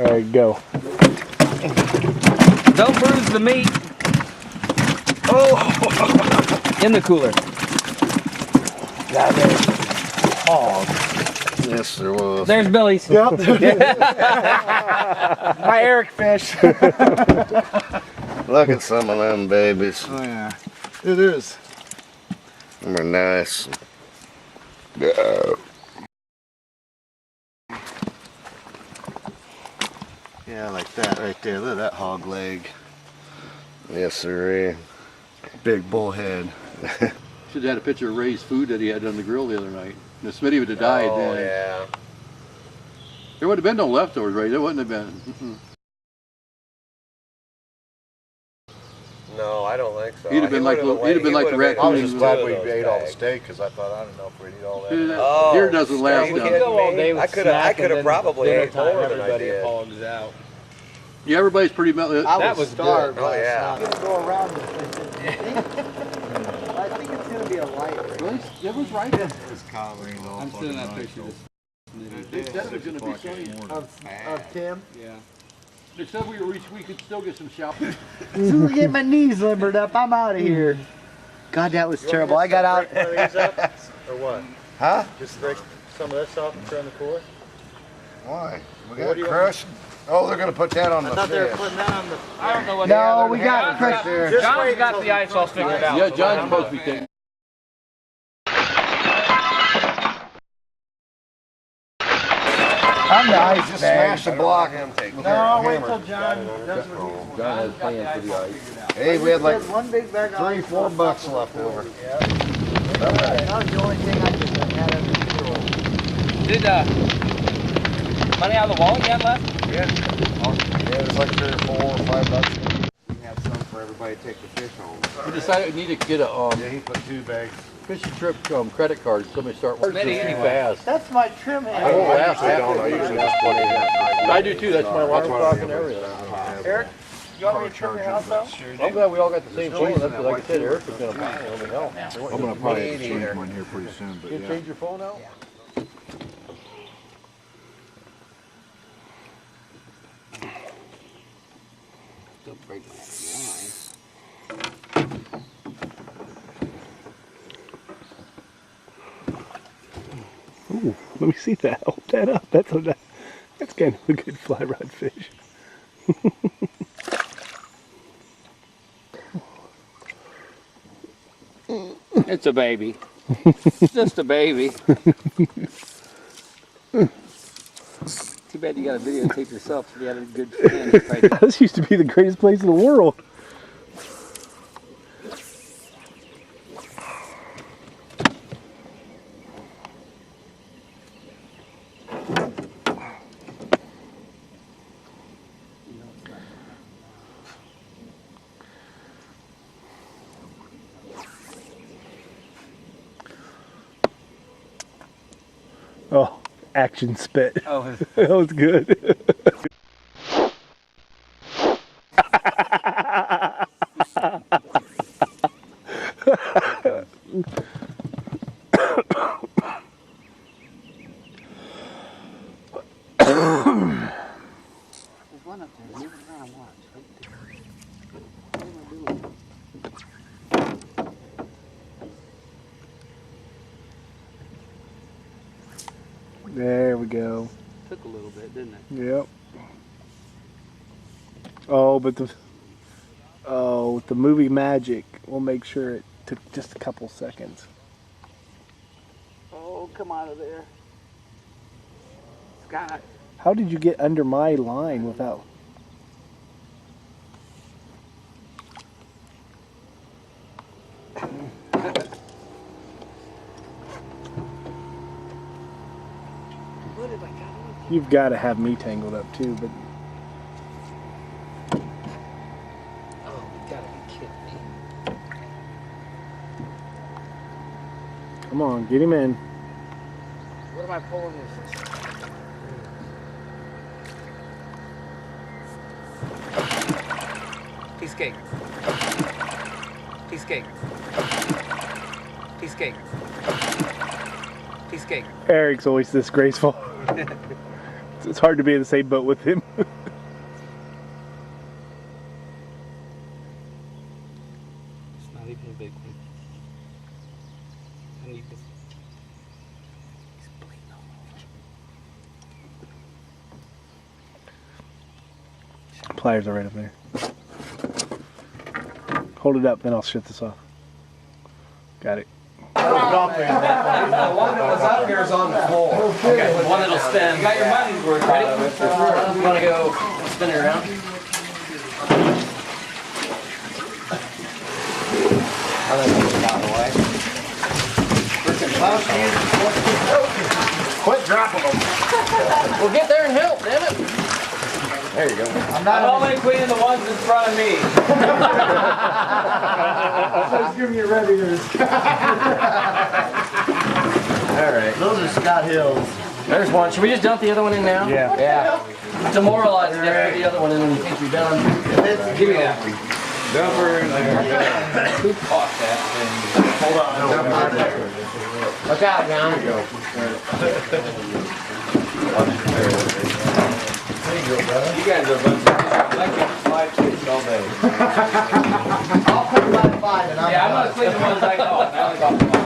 Alright, go. Don't bruise the meat. Oh! In the cooler. Got it. Hog. Yes, there was. There's Billy's. Yep. My Eric fish. Look at some of them babies. Oh yeah, it is. Them are nice. Yeah, like that right there. Look at that hog leg. Yes, sir. Big bullhead. Should have had a picture of Ray's food that he had on the grill the other night. The Smitty would have died then. Yeah. There would have been no leftovers, Ray. There wouldn't have been. No, I don't think so. He'd have been like the raccoon. I was just glad we ate all the steak because I thought, I don't know if we'd eat all that. Oh, Deer doesn't last We now. could go all day with I could have probably ate more than I did. Hogs out. Yeah, everybody's pretty melted. That was starved. Oh, yeah. I'm gonna go around this. I think it's gonna be a light. It was right. It's covering all. I'm sending that picture. They said it was going to be sunny. Of Tim. Yeah. They said we could still get some shopping. As soon as I get my knees limbered up, I'm out of here. God, that was terrible. I got out. One of these up, or what? Huh? Just break some of this off and throw in the cooler? Why? We What got do you crushed. Oh, they're going to put that on I the thought they were fish. putting that on the... I don't know what No, we got crushed. John's got the ice all figured out. Yeah, John's supposed to be taking. I'm the ice Just bag. smash the block. No, wait till John does what John has plans for the ice. Hey, we had like one big bag of ice. $3-4 bucks left over. That was the only thing I just had under control. Did money out of the wallet you had left? Yeah, it was like $3 or $4 or $5. We have some for everybody to take the fish home. We decided we need to get a Yeah, he put 2 bags. fishing trip credit card. Somebody start working Smitty, pretty anyway. fast. That's my trim I head. won't last I don't. I usually just put it in. I do too. That's my alarm clock and everything. Eric, you want me to trim your house out? I'm glad we all got the same phone. That's what, like I said, Eric was going to buy it. I'm going to probably have to change mine here pretty soon. But You yeah. change your phone out? Still breaking that Ooh, let me see that. Hold that up. That's kind of a good fly rod fish. It's a baby. It's just a baby. Too bad you got to videotape yourself so you had a good fan. This used to be the greatest place in the world. Oh, action spit. Oh, That was good. there's one up there. Move it around and watch. What am I doing? There we go. Took a little bit, didn't it? Yep. Oh, but with the movie magic, we'll make sure it took just a couple seconds. Oh, come out of there. Scott. How did you get under my line without? What have I got? You've got to have me tangled up too, but Oh, you gotta be kidding me. come on, get him in. What am I pulling this? Piece cake. Piece cake. Piece cake. Piece cake. Eric's always this graceful. It's hard to be in the same boat with him. pliers are right up there. Hold it up, then I'll shut this off. Got it. The one that was up here is on the floor. Okay, one that'll spin. You got your money's worth, ready? You want to go spin it around? I don't know if out of the way. Quit dropping them. Well, get there and help, damn it. There you go. I'm only cleaning the ones in front of me. Let's give me a red ears. All right. Those are Scott Hills. There's one. Should we just dump the other one in now? Yeah. Yeah. Demoralize it after the other one in when you think you're done. Give me that. Dumper in there. Who caught that thing? Hold on. Look out, John. You guys are a bunch of electric slide chicks all day. I'll put them by 5 and I'm Yeah, I'm not cleaning the ones I caught. I only caught 5.